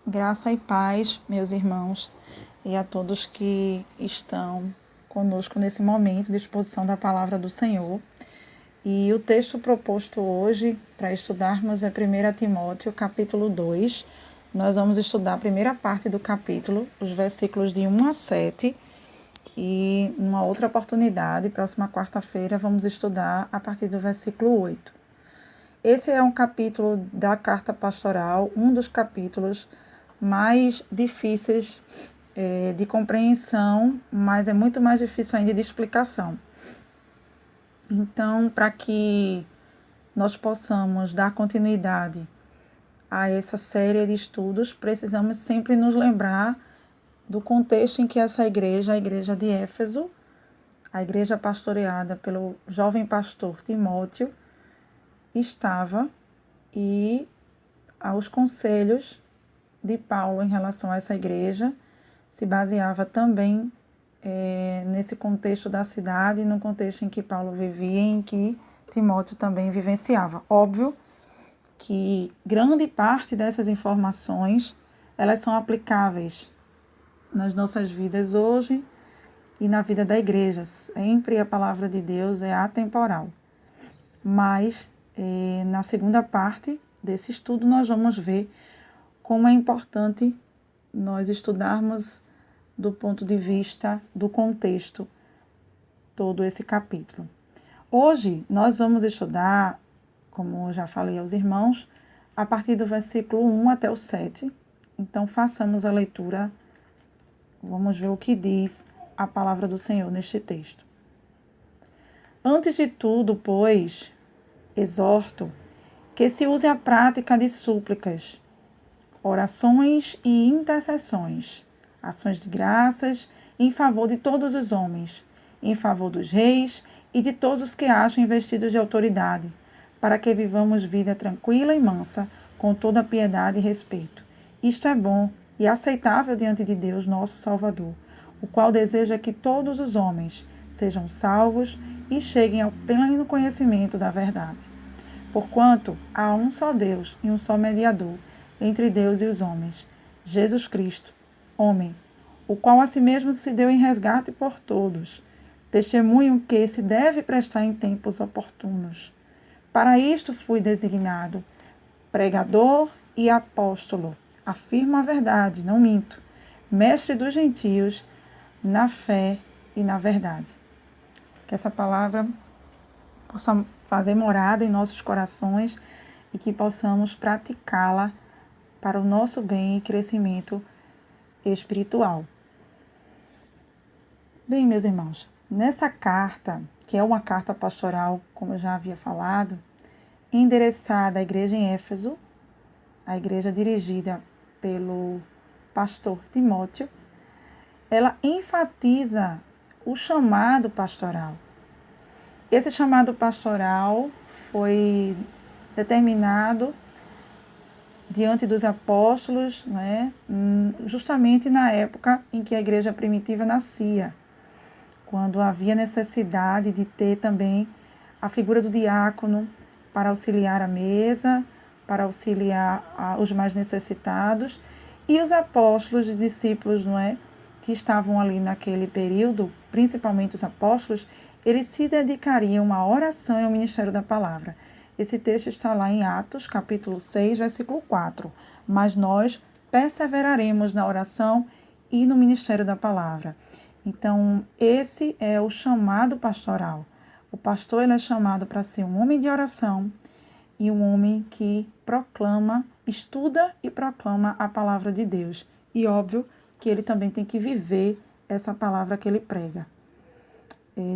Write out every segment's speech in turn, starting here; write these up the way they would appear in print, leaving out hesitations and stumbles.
Graça e paz, meus irmãos, e a todos que estão conosco nesse momento de exposição da palavra do Senhor. E o texto proposto hoje para estudarmos é 1 Timóteo, capítulo 2. Nós vamos estudar a primeira parte do capítulo, os versículos de 1 a 7. E numa outra oportunidade, próxima quarta-feira, vamos estudar a partir do versículo 8. Esse é um capítulo da carta pastoral, um dos capítulos mais difíceis de compreensão, mas é muito mais difícil ainda de explicação. Então, para que nós possamos dar continuidade a essa série de estudos, precisamos sempre nos lembrar do contexto em que essa igreja, a igreja de Éfeso, a igreja pastoreada pelo jovem pastor Timóteo, estava e aos conselhos de Paulo em relação a essa igreja se baseava também nesse contexto da cidade, no contexto em que Paulo vivia e em que Timóteo também vivenciava. Óbvio que grande parte dessas informações elas são aplicáveis nas nossas vidas hoje e na vida da igreja. Sempre a palavra de Deus é atemporal. Mas na segunda parte desse estudo nós vamos ver como é importante nós estudarmos do ponto de vista do contexto todo esse capítulo. Hoje nós vamos estudar, como eu já falei aos irmãos, a partir do versículo 1 até o 7. Então façamos a leitura, vamos ver o que diz a palavra do Senhor neste texto. Antes de tudo, pois, exorto que se use a prática de súplicas, orações e intercessões, ações de graças em favor de todos os homens, em favor dos reis e de todos os que acham investidos de autoridade, para que vivamos vida tranquila e mansa, com toda piedade e respeito. Isto é bom e aceitável diante de Deus, nosso Salvador, o qual deseja que todos os homens sejam salvos e cheguem ao pleno conhecimento da verdade. Porquanto há um só Deus e um só mediador entre Deus e os homens, Jesus Cristo, homem, o qual a si mesmo se deu em resgate por todos, testemunho que se deve prestar em tempos oportunos. Para isto fui designado, pregador e apóstolo, afirmo a verdade, não minto, mestre dos gentios, na fé e na verdade. Que essa palavra possa fazer morada em nossos corações e que possamos praticá-la para o nosso bem e crescimento espiritual. Bem, meus irmãos, nessa carta, que é uma carta pastoral, como eu já havia falado, endereçada à igreja em Éfeso, a igreja dirigida pelo pastor Timóteo, ela enfatiza o chamado pastoral. Esse chamado pastoral foi determinado diante dos apóstolos, justamente na época em que a igreja primitiva nascia, quando havia necessidade de ter também a figura do diácono para auxiliar a mesa, para auxiliar os mais necessitados, e os apóstolos e discípulos, que estavam ali naquele período, principalmente os apóstolos, eles se dedicariam à oração e ao ministério da palavra. Esse texto está lá em Atos, capítulo 6, versículo 4. Mas nós perseveraremos na oração e no ministério da palavra. Então, esse é o chamado pastoral. O pastor ele é chamado para ser um homem de oração e um homem que proclama, estuda e proclama a palavra de Deus. E óbvio que ele também tem que viver essa palavra que ele prega.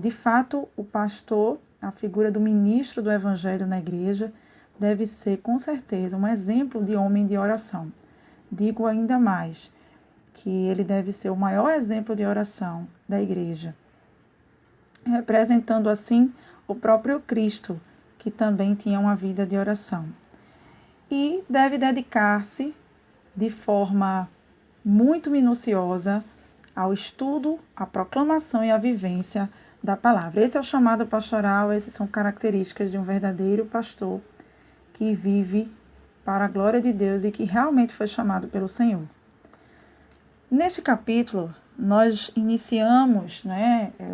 De fato, o pastor, a figura do ministro do evangelho na igreja, deve ser, com certeza, um exemplo de homem de oração. Digo ainda mais, que ele deve ser o maior exemplo de oração da igreja, representando assim o próprio Cristo, que também tinha uma vida de oração. E deve dedicar-se de forma muito minuciosa ao estudo, à proclamação e à vivência da palavra. Esse é o chamado pastoral, essas são características de um verdadeiro pastor que vive para a glória de Deus e que realmente foi chamado pelo Senhor. Neste capítulo, nós iniciamos,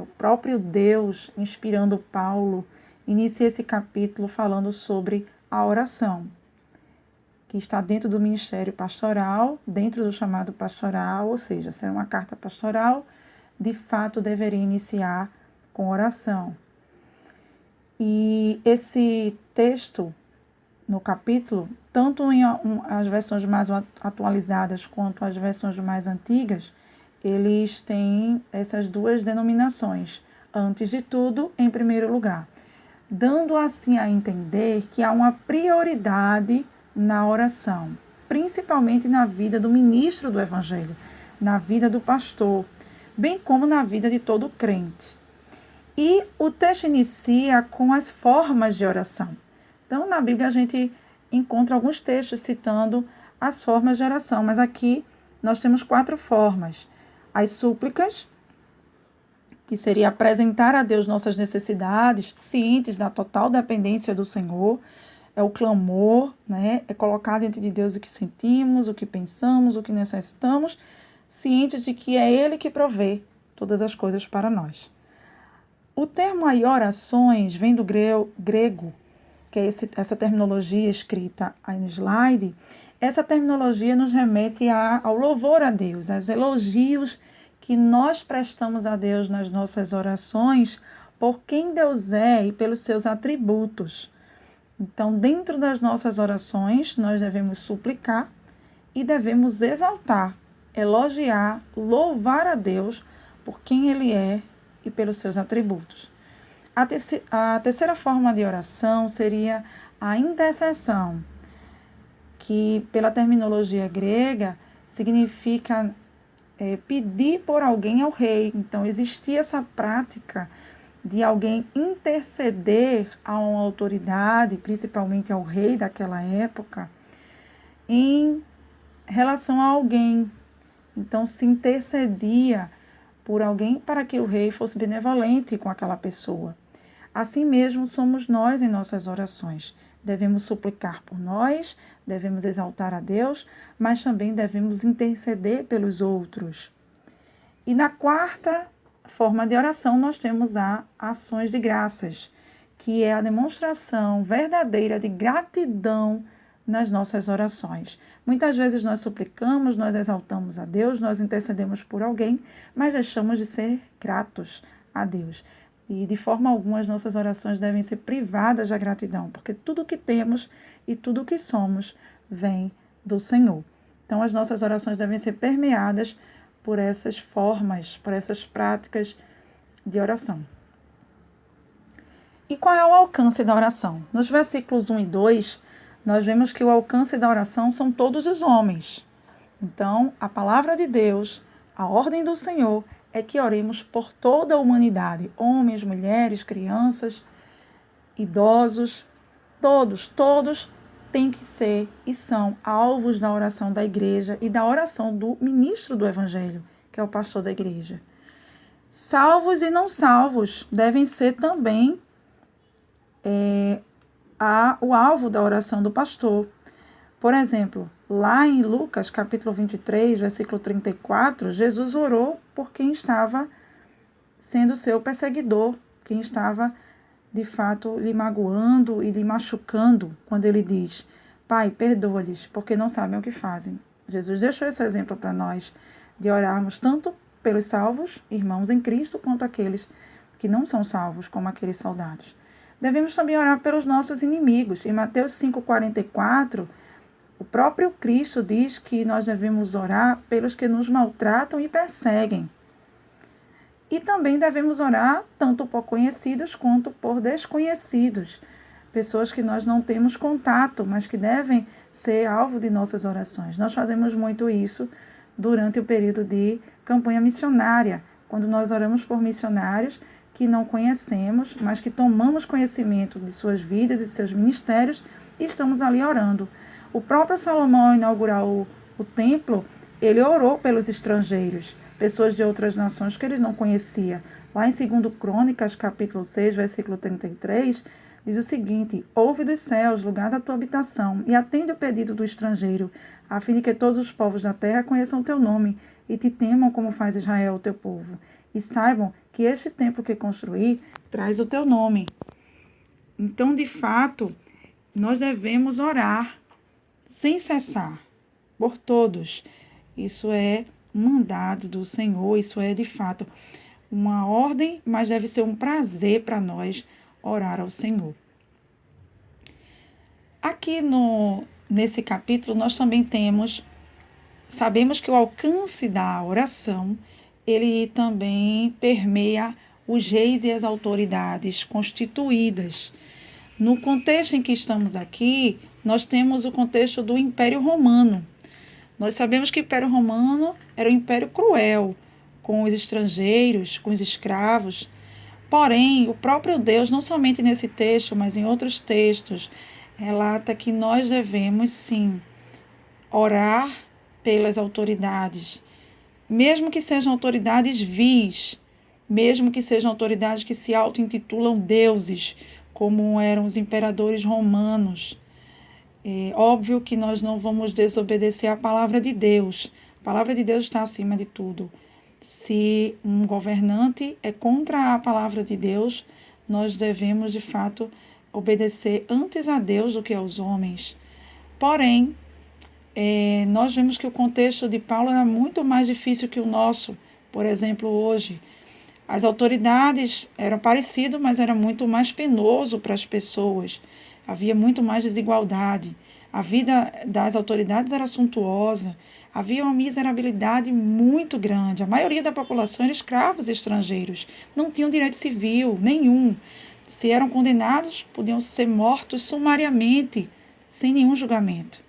o próprio Deus, inspirando Paulo, inicia esse capítulo falando sobre a oração, que está dentro do ministério pastoral, dentro do chamado pastoral, ou seja, se é uma carta pastoral, de fato deveria iniciar com oração. E esse texto, no capítulo, tanto em as versões mais atualizadas quanto as versões mais antigas, eles têm essas duas denominações. Antes de tudo, em primeiro lugar, dando assim a entender que há uma prioridade na oração, principalmente na vida do ministro do Evangelho, na vida do pastor, bem como na vida de todo crente. E o texto inicia com as formas de oração. Então, na Bíblia, a gente encontra alguns textos citando as formas de oração, mas aqui nós temos 4 formas. As súplicas, que seria apresentar a Deus nossas necessidades, cientes da total dependência do Senhor. É o clamor, é colocar diante de Deus o que sentimos, o que pensamos, o que necessitamos, cientes de que é Ele que provê todas as coisas para nós. O termo aí, orações, vem do grego, que é essa terminologia escrita aí no slide. Essa terminologia nos remete ao louvor a Deus, aos elogios que nós prestamos a Deus nas nossas orações por quem Deus é e pelos seus atributos. Então, dentro das nossas orações, nós devemos suplicar e devemos exaltar, elogiar, louvar a Deus por quem Ele é e pelos seus atributos. A terceira forma de oração seria a intercessão, que pela terminologia grega significa pedir por alguém ao rei. Então, existia essa prática de alguém interceder a uma autoridade, principalmente ao rei daquela época, em relação a alguém. Então, se intercedia por alguém para que o rei fosse benevolente com aquela pessoa. Assim mesmo somos nós em nossas orações. Devemos suplicar por nós, devemos exaltar a Deus, mas também devemos interceder pelos outros. E na quarta forma de oração, nós temos a ações de graças, que é a demonstração verdadeira de gratidão nas nossas orações. Muitas vezes nós suplicamos, nós exaltamos a Deus, nós intercedemos por alguém, mas deixamos de ser gratos a Deus. E de forma alguma as nossas orações devem ser privadas da gratidão, porque tudo o que temos e tudo o que somos vem do Senhor. Então as nossas orações devem ser permeadas por essas formas, por essas práticas de oração. E qual é o alcance da oração? Nos versículos 1 e 2, nós vemos que o alcance da oração são todos os homens. Então, a palavra de Deus, a ordem do Senhor, é que oremos por toda a humanidade, homens, mulheres, crianças, idosos, todos têm que ser e são alvos da oração da igreja e da oração do ministro do Evangelho, que é o pastor da igreja. Salvos e não salvos devem ser também o alvo da oração do pastor. Por exemplo, lá em Lucas, capítulo 23, versículo 34, Jesus orou por quem estava sendo seu perseguidor, quem estava, de fato, lhe magoando e lhe machucando, quando ele diz: Pai, perdoa-lhes, porque não sabem o que fazem. Jesus deixou esse exemplo para nós, de orarmos tanto pelos salvos, irmãos em Cristo, quanto aqueles que não são salvos, como aqueles soldados. Devemos também orar pelos nossos inimigos. Em Mateus 5,44, o próprio Cristo diz que nós devemos orar pelos que nos maltratam e perseguem. E também devemos orar tanto por conhecidos quanto por desconhecidos. Pessoas que nós não temos contato, mas que devem ser alvo de nossas orações. Nós fazemos muito isso durante o período de campanha missionária, quando nós oramos por missionários que não conhecemos, mas que tomamos conhecimento de suas vidas e seus ministérios e estamos ali orando. O próprio Salomão, ao inaugurar o templo, ele orou pelos estrangeiros, pessoas de outras nações que ele não conhecia. Lá em 2 Crônicas, capítulo 6, versículo 33, diz o seguinte: ouve dos céus, lugar da tua habitação, e atende o pedido do estrangeiro, a fim de que todos os povos da terra conheçam o teu nome e te temam como faz Israel, o teu povo, e saibam que este templo que construí traz o teu nome. Então, de fato, nós devemos orar sem cessar por todos. Isso é um mandado do Senhor, isso é, de fato, uma ordem, mas deve ser um prazer para nós orar ao Senhor. Aqui nesse capítulo, nós também sabemos que o alcance da oração, ele também permeia os reis e as autoridades constituídas. No contexto em que estamos aqui, nós temos o contexto do Império Romano. Nós sabemos que o Império Romano era um império cruel, com os estrangeiros, com os escravos. Porém, o próprio Deus, não somente nesse texto, mas em outros textos, relata que nós devemos, sim, orar pelas autoridades, mesmo que sejam autoridades vis, mesmo que sejam autoridades que se auto-intitulam deuses, como eram os imperadores romanos. É óbvio que nós não vamos desobedecer a palavra de Deus. A palavra de Deus está acima de tudo. Se um governante é contra a palavra de Deus, nós devemos, de fato, obedecer antes a Deus do que aos homens. Porém, nós vemos que o contexto de Paulo era muito mais difícil que o nosso. Por exemplo, hoje, as autoridades eram parecidas, mas era muito mais penoso para as pessoas. Havia muito mais desigualdade. A vida das autoridades era suntuosa. Havia uma miserabilidade muito grande. A maioria da população era escravos estrangeiros. Não tinham direito civil nenhum. Se eram condenados, podiam ser mortos sumariamente, sem nenhum julgamento.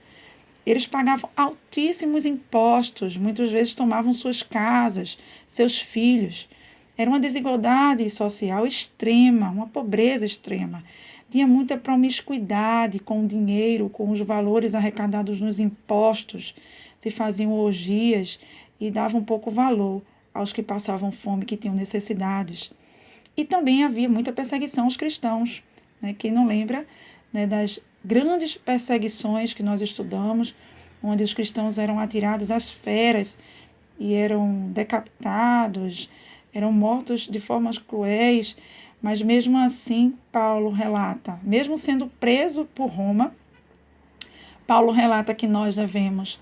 Eles pagavam altíssimos impostos, muitas vezes tomavam suas casas, seus filhos. Era uma desigualdade social extrema, uma pobreza extrema. Tinha muita promiscuidade com o dinheiro, com os valores arrecadados nos impostos. Se faziam orgias e davam pouco valor aos que passavam fome, que tinham necessidades. E também havia muita perseguição aos cristãos. Né? Quem não lembra, né, das grandes perseguições que nós estudamos, onde os cristãos eram atirados às feras e eram decapitados, eram mortos de formas cruéis, mas mesmo assim, Paulo relata, mesmo sendo preso por Roma, Paulo relata que nós devemos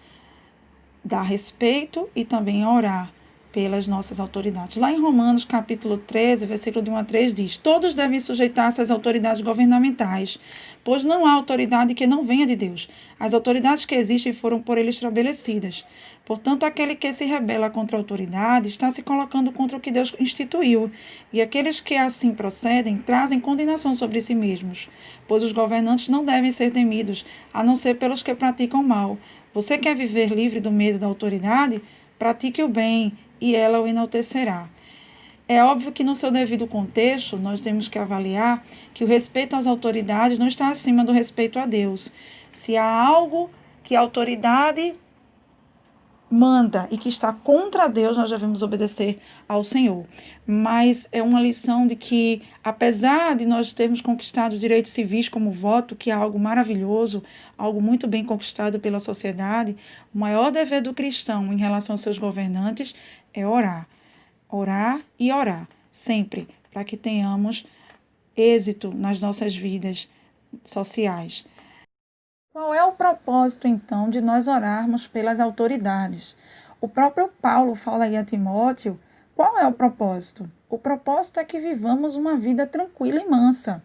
dar respeito e também orar pelas nossas autoridades. Lá em Romanos, capítulo 13, versículo de 1 a 3, diz: todos devem sujeitar-se às autoridades governamentais, pois não há autoridade que não venha de Deus. As autoridades que existem foram por ele estabelecidas. Portanto, aquele que se rebela contra a autoridade está se colocando contra o que Deus instituiu, e aqueles que assim procedem trazem condenação sobre si mesmos, pois os governantes não devem ser temidos, a não ser pelos que praticam mal. Você quer viver livre do medo da autoridade? Pratique o bem, e ela o enaltecerá. É óbvio que no seu devido contexto, nós temos que avaliar que o respeito às autoridades não está acima do respeito a Deus. Se há algo que a autoridade manda e que está contra Deus, nós devemos obedecer ao Senhor. Mas é uma lição de que, apesar de nós termos conquistado direitos civis como o voto, que é algo maravilhoso, algo muito bem conquistado pela sociedade, o maior dever do cristão em relação aos seus governantes é orar. Orar e orar, sempre, para que tenhamos êxito nas nossas vidas sociais. Qual é o propósito, então, de nós orarmos pelas autoridades? O próprio Paulo fala aí a Timóteo, qual é o propósito? O propósito é que vivamos uma vida tranquila e mansa.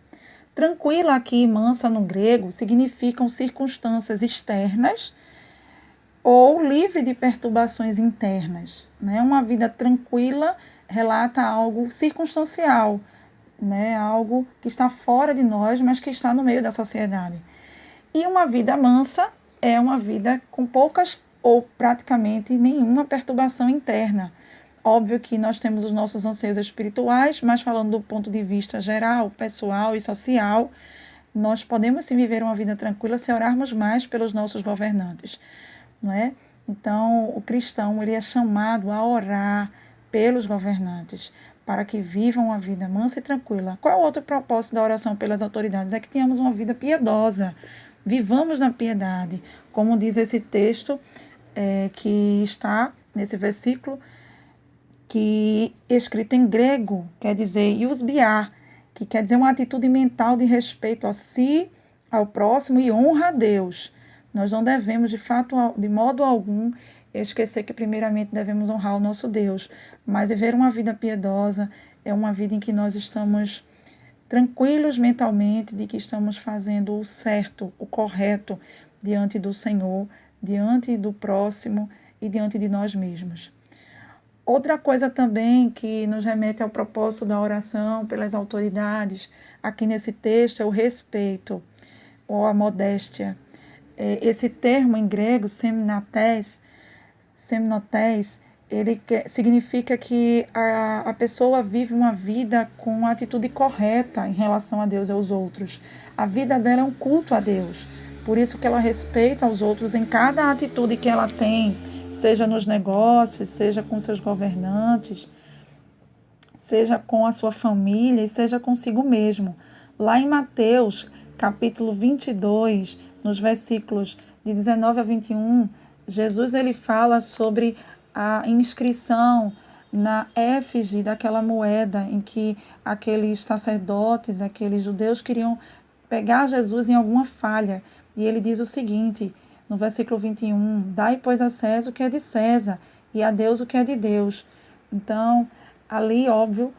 Tranquila aqui, mansa no grego, significam circunstâncias externas ou livre de perturbações internas. Né? Uma vida tranquila relata algo circunstancial, né? Algo que está fora de nós, mas que está no meio da sociedade. E uma vida mansa é uma vida com poucas ou praticamente nenhuma perturbação interna. Óbvio que nós temos os nossos anseios espirituais, mas falando do ponto de vista geral, pessoal e social, nós podemos sim viver uma vida tranquila se orarmos mais pelos nossos governantes, não é? Então, o cristão ele é chamado a orar pelos governantes, para que vivam uma vida mansa e tranquila. Qual é o outro propósito da oração pelas autoridades? É que tenhamos uma vida piedosa, vivamos na piedade, como diz esse texto que está nesse versículo, que escrito em grego, quer dizer eusbiá, que quer dizer uma atitude mental de respeito a si, ao próximo e honra a Deus. Nós não devemos, de fato, de modo algum, esquecer que primeiramente devemos honrar o nosso Deus, mas viver uma vida piedosa é uma vida em que nós estamos tranquilos mentalmente de que estamos fazendo o certo, o correto diante do Senhor, diante do próximo e diante de nós mesmos. Outra coisa também que nos remete ao propósito da oração pelas autoridades, aqui nesse texto, é o respeito ou a modéstia. Esse termo em grego, semnotes, ele significa que a pessoa vive uma vida com uma atitude correta em relação a Deus e aos outros. A vida dela é um culto a Deus. Por isso que ela respeita os outros em cada atitude que ela tem, seja nos negócios, seja com seus governantes, seja com a sua família e seja consigo mesmo. Lá em Mateus, capítulo 22, nos versículos de 19 a 21, Jesus ele fala sobre a inscrição na éfige daquela moeda em que aqueles sacerdotes, aqueles judeus queriam pegar Jesus em alguma falha. E ele diz o seguinte, no versículo 21, dai, pois, a César o que é de César e a Deus o que é de Deus. Então, ali, óbvio,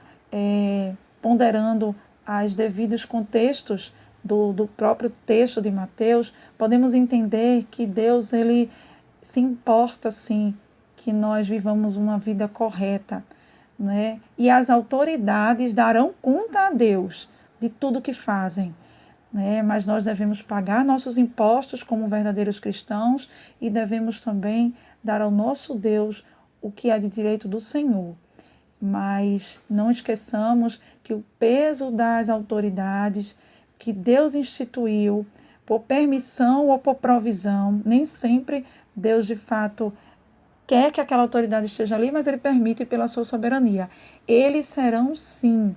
ponderando os devidos contextos do próprio texto de Mateus, podemos entender que Deus ele se importa, sim, que nós vivamos uma vida correta, né? E as autoridades darão conta a Deus de tudo que fazem, né? Mas nós devemos pagar nossos impostos como verdadeiros cristãos e devemos também dar ao nosso Deus o que é de direito do Senhor. Mas não esqueçamos que o peso das autoridades que Deus instituiu por permissão ou por provisão, nem sempre Deus de fato quer que aquela autoridade esteja ali, mas Ele permite pela sua soberania. Eles serão sim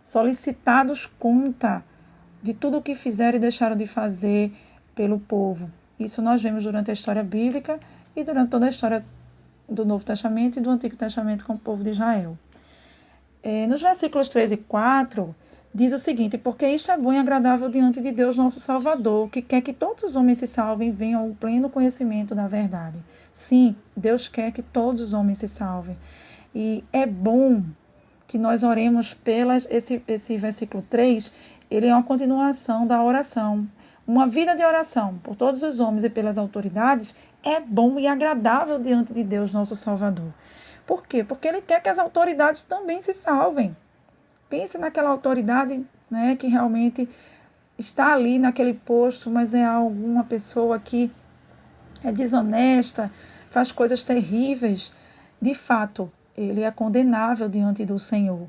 solicitados conta de tudo o que fizeram e deixaram de fazer pelo povo. Isso nós vemos durante a história bíblica e durante toda a história do Novo Testamento e do Antigo Testamento com o povo de Israel. Nos versículos 3 e 4, diz o seguinte, porque isto é bom e agradável diante de Deus nosso Salvador, que quer que todos os homens se salvem e venham ao pleno conhecimento da verdade. Sim, Deus quer que todos os homens se salvem. E é bom que nós oremos esse versículo 3, ele é uma continuação da oração. Uma vida de oração por todos os homens e pelas autoridades é bom e agradável diante de Deus, nosso Salvador. Por quê? Porque Ele quer que as autoridades também se salvem. Pense naquela autoridade, né, que realmente está ali naquele posto, mas é alguma pessoa que é desonesta, faz coisas terríveis. De fato, ele é condenável diante do Senhor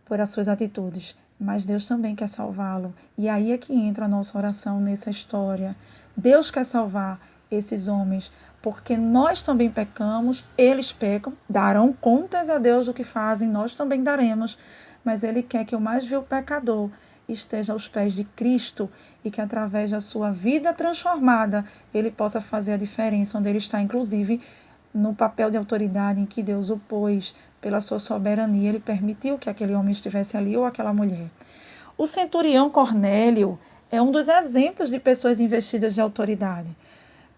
por as suas atitudes. Mas Deus também quer salvá-lo. E aí é que entra a nossa oração nessa história. Deus quer salvar esses homens, porque nós também pecamos, eles pecam, darão contas a Deus do que fazem, nós também daremos. Mas Ele quer que o mais vil pecador esteja aos pés de Cristo e que através da sua vida transformada, ele possa fazer a diferença onde ele está, inclusive no papel de autoridade em que Deus o pôs. Pela sua soberania, ele permitiu que aquele homem estivesse ali ou aquela mulher. O centurião Cornélio é um dos exemplos de pessoas investidas de autoridade.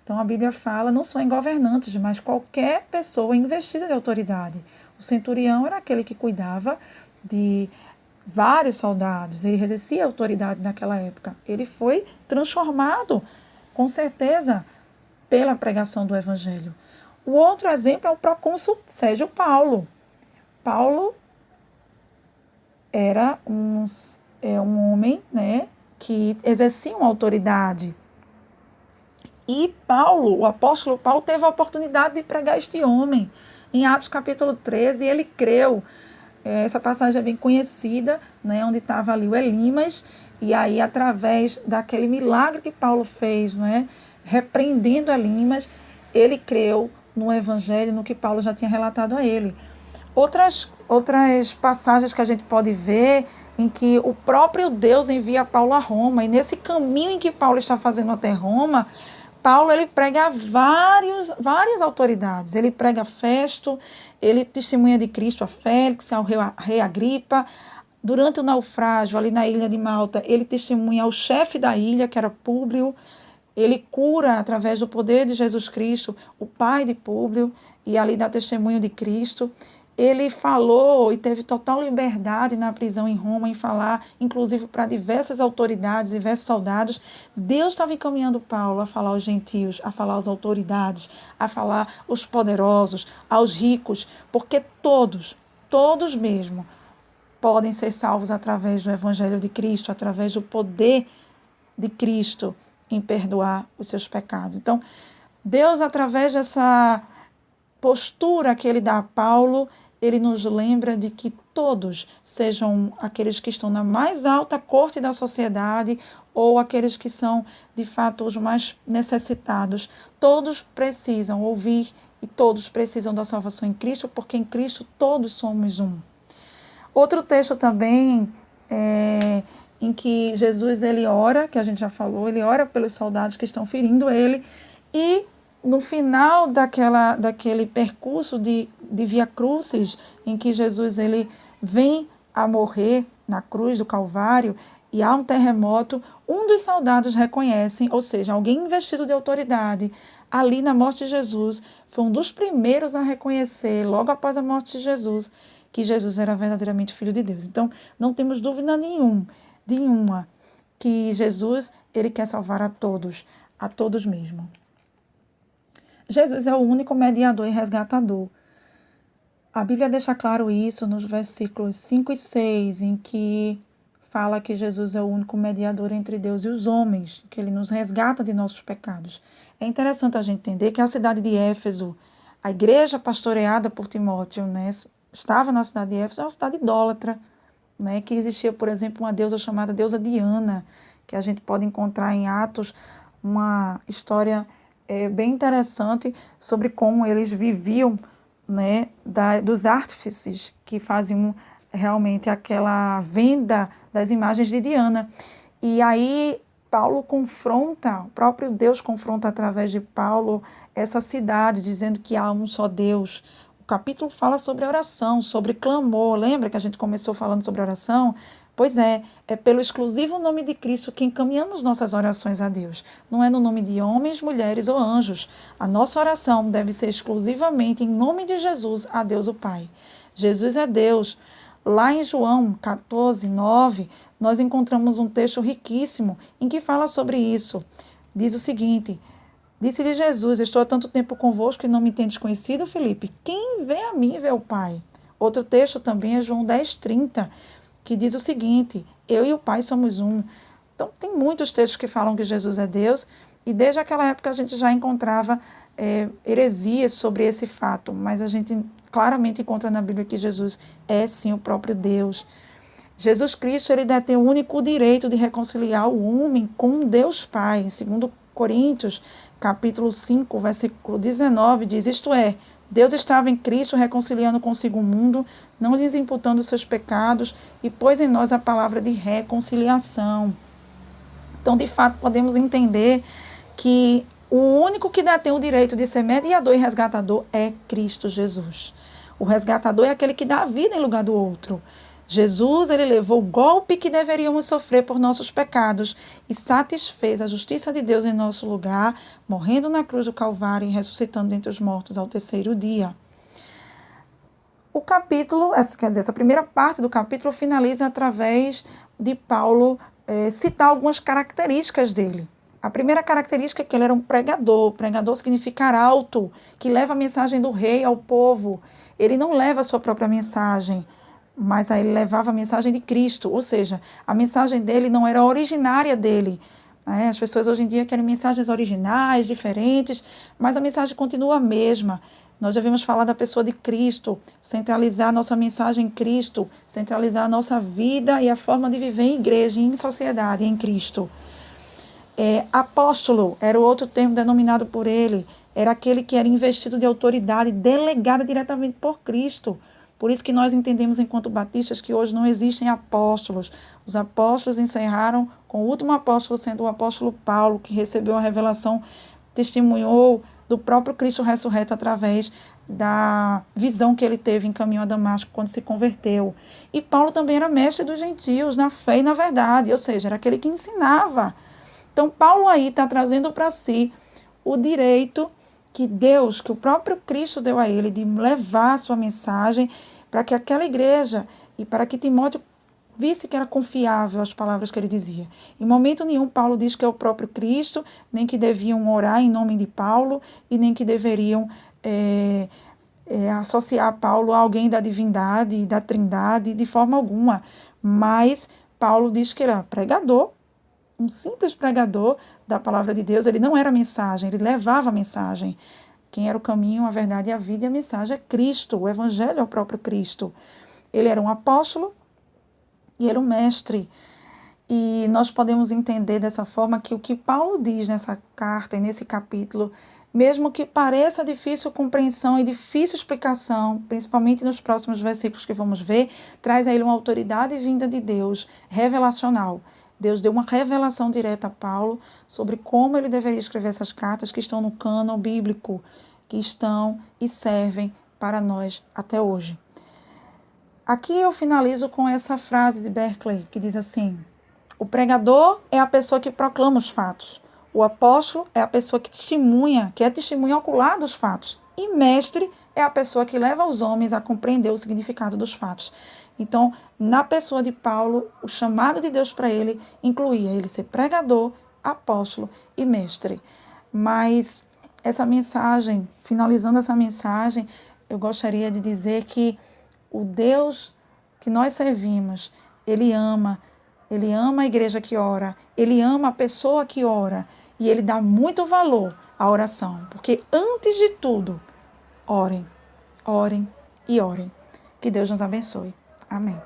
Então a Bíblia fala não só em governantes, mas qualquer pessoa investida de autoridade. O centurião era aquele que cuidava de vários soldados, ele exercia autoridade naquela época. Ele foi transformado, com certeza, pela pregação do Evangelho. O outro exemplo é o procônsul Sérgio Paulo. Paulo era um homem, né, que exercia uma autoridade. E Paulo, o apóstolo Paulo, teve a oportunidade de pregar este homem. Em Atos capítulo 13, ele creu. Essa passagem é bem conhecida, né, onde estava ali o Elimas, e aí através daquele milagre que Paulo fez, né, repreendendo Elimas, ele creu no Evangelho, no que Paulo já tinha relatado a ele. Outras passagens que a gente pode ver em que o próprio Deus envia Paulo a Roma, e nesse caminho em que Paulo está fazendo até Roma, Paulo ele prega a várias autoridades. Ele prega a Festo, ele testemunha de Cristo a Félix, ao rei Agripa. Durante o naufrágio ali na ilha de Malta, ele testemunha ao chefe da ilha, que era Públio. Ele cura, através do poder de Jesus Cristo, o pai de Públio, e ali dá testemunho de Cristo. Ele falou e teve total liberdade na prisão em Roma em falar, inclusive para diversas autoridades, diversos soldados. Deus estava encaminhando Paulo a falar aos gentios, a falar às autoridades, a falar aos poderosos, aos ricos, porque todos mesmo, podem ser salvos através do Evangelho de Cristo, através do poder de Cristo em perdoar os seus pecados. Então, Deus, através dessa postura que ele dá a Paulo, ele nos lembra de que todos, sejam aqueles que estão na mais alta corte da sociedade ou aqueles que são, de fato, os mais necessitados, todos precisam ouvir e todos precisam da salvação em Cristo, porque em Cristo todos somos um. Outro texto também em que Jesus ele ora, que a gente já falou, ele ora pelos soldados que estão ferindo ele, e no final daquele percurso de Via Crucis, em que Jesus ele vem a morrer na cruz do Calvário, e há um terremoto, um dos soldados reconhece, ou seja, alguém investido de autoridade, ali na morte de Jesus, foi um dos primeiros a reconhecer, logo após a morte de Jesus, que Jesus era verdadeiramente Filho de Deus. Então, não temos dúvida nenhuma, que Jesus ele quer salvar a todos mesmo. Jesus é o único mediador e resgatador. A Bíblia deixa claro isso nos versículos 5 e 6, em que fala que Jesus é o único mediador entre Deus e os homens, que ele nos resgata de nossos pecados. É interessante a gente entender que a cidade de Éfeso, a igreja pastoreada por Timóteo, né, estava na cidade de Éfeso, é uma cidade idólatra, né, que existia, por exemplo, uma deusa chamada deusa Diana, que a gente pode encontrar em Atos uma história bem interessante sobre como eles viviam, né, dos artífices que faziam realmente aquela venda das imagens de Diana. E aí Paulo confronta, o próprio Deus confronta através de Paulo essa cidade, dizendo que há um só Deus. O capítulo fala sobre oração, sobre clamor. Lembra que a gente começou falando sobre oração? Pois é pelo exclusivo nome de Cristo que encaminhamos nossas orações a Deus. Não é no nome de homens, mulheres ou anjos. A nossa oração deve ser exclusivamente em nome de Jesus a Deus o Pai. Jesus é Deus. Lá em João 14, 9, nós encontramos um texto riquíssimo em que fala sobre isso. Diz o seguinte: disse-lhe Jesus, estou há tanto tempo convosco e não me tendes conhecido, Filipe? Quem vê a mim vê o Pai. Outro texto também é João 10, 30, que diz o seguinte: eu e o Pai somos um. Então, tem muitos textos que falam que Jesus é Deus, e desde aquela época a gente já encontrava heresias sobre esse fato, mas a gente claramente encontra na Bíblia que Jesus é sim o próprio Deus. Jesus Cristo ele detém o único direito de reconciliar o homem com Deus Pai. Em 2 Coríntios, capítulo 5, versículo 19, diz: isto é, Deus estava em Cristo reconciliando consigo o mundo, não lhes imputando os seus pecados, e pôs em nós a palavra de reconciliação. Então, de fato, podemos entender que o único que detém o direito de ser mediador e resgatador é Cristo Jesus. O resgatador é aquele que dá a vida em lugar do outro. Jesus, ele levou o golpe que deveríamos sofrer por nossos pecados e satisfez a justiça de Deus em nosso lugar, morrendo na cruz do Calvário e ressuscitando dentre os mortos ao terceiro dia. O capítulo, essa primeira parte do capítulo finaliza através de Paulo citar algumas características dele. A primeira característica é que ele era um pregador. Pregador significa arauto, que leva a mensagem do rei ao povo. Ele não leva a sua própria mensagem, mas aí ele levava a mensagem de Cristo, ou seja, a mensagem dele não era originária dele. As pessoas hoje em dia querem mensagens originais, diferentes, mas a mensagem continua a mesma. Nós devemos falar da pessoa de Cristo, centralizar a nossa mensagem em Cristo, centralizar a nossa vida e a forma de viver em igreja e em sociedade em Cristo. Apóstolo era o outro termo denominado por ele, era aquele que era investido de autoridade, delegada diretamente por Cristo. Por isso que nós entendemos, enquanto batistas, que hoje não existem apóstolos. Os apóstolos encerraram com o último apóstolo sendo o apóstolo Paulo, que recebeu a revelação, testemunhou do próprio Cristo ressurreto através da visão que ele teve em caminho a Damasco quando se converteu. E Paulo também era mestre dos gentios na fé e na verdade, ou seja, era aquele que ensinava. Então Paulo aí está trazendo para si o direito que Deus, que o próprio Cristo deu a ele, de levar a sua mensagem para que aquela igreja e para que Timóteo visse que era confiável as palavras que ele dizia. Em momento nenhum Paulo diz que é o próprio Cristo, nem que deviam orar em nome de Paulo e nem que deveriam associar Paulo a alguém da divindade, da trindade, de forma alguma. Mas Paulo diz que era pregador, um simples pregador da palavra de Deus. Ele não era mensagem, ele levava a mensagem. Quem era o caminho, a verdade e a vida, e a mensagem é Cristo, o evangelho é o próprio Cristo. Ele era um apóstolo e era um mestre. E nós podemos entender dessa forma que o que Paulo diz nessa carta e nesse capítulo, mesmo que pareça difícil compreensão e difícil explicação, principalmente nos próximos versículos que vamos ver, traz a ele uma autoridade vinda de Deus, revelacional. Deus deu uma revelação direta a Paulo sobre como ele deveria escrever essas cartas que estão no cânon bíblico, que estão e servem para nós até hoje. Aqui eu finalizo com essa frase de Berkeley, que diz assim: o pregador é a pessoa que proclama os fatos. O apóstolo é a pessoa que testemunha, que é testemunha ocular dos fatos. E mestre é a pessoa que leva os homens a compreender o significado dos fatos. Então, na pessoa de Paulo, o chamado de Deus para ele incluía ele ser pregador, apóstolo e mestre. Mas essa mensagem, finalizando essa mensagem, eu gostaria de dizer que o Deus que nós servimos, Ele ama a igreja que ora, Ele ama a pessoa que ora e Ele dá muito valor à oração, porque antes de tudo, orem, orem e orem. Que Deus nos abençoe. Amém.